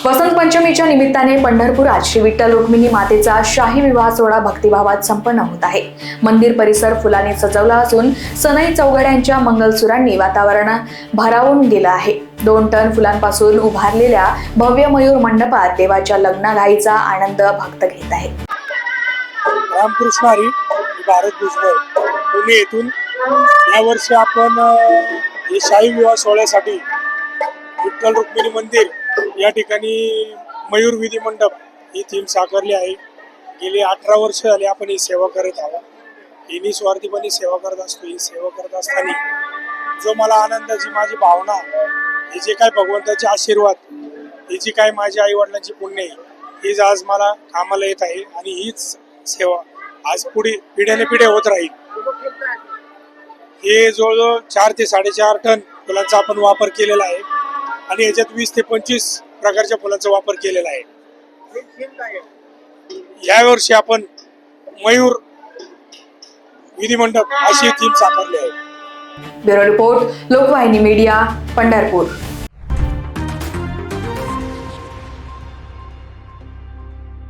वसंत पंचमीच्या निमित्ताने पंढरपुरात श्री विठ्ठल रुक्मिणी मातेचा शाही विवाह सोहळा भक्तिभावात संपन्न होत आहे। मंदिर परिसर फुलांनी सजवला असून सनई चौघड्यांच्या मंगलसुरांनी वातावरण भारावून गेलं आहे। 2 टन फुलांपासून उभारलेल्या भव्य मयूर मंडपात देवाच्या लग्नाघाईचा आनंद भक्त घेत आहे। रामकृष्ण हरी, भारत भुजबळ, पुणे येथून यावर्षी आपण शाही विवाह सोहळ्यासाठी विठ्ठल रुक्मिणी मंदिर या ठिकाणी मयूर विधी मंडप ही थीम साकारली आहे। गेली 18 वर्ष झाली आपण ही सेवा करत आहोत। ही निस्वार्थीपणे सेवा करत असतो। ही सेवा करत असताना जो मला आनंदाची माझी भावना, हे जे काय भगवंताचे आशीर्वाद, ही जी काय माझ्या आई वडिलांची पुण्य आहे, हीच आज मला कामाला येत आहे आणि हीच सेवा आज पुढे पिढ्याने पिढ्या होत राहील। हे जवळजवळ 4 ते 4.5 टन फुलांचा आपण वापर केलेला आहे आणि याच्यात 20 ते 25 प्रकारच्या फुलांचा वापर केलेला आहे। यावर्षी आपण मयूर विधी मंडप अशी थीम साकारली आहे। Bureau report, Lokvahini media, Pandharpur.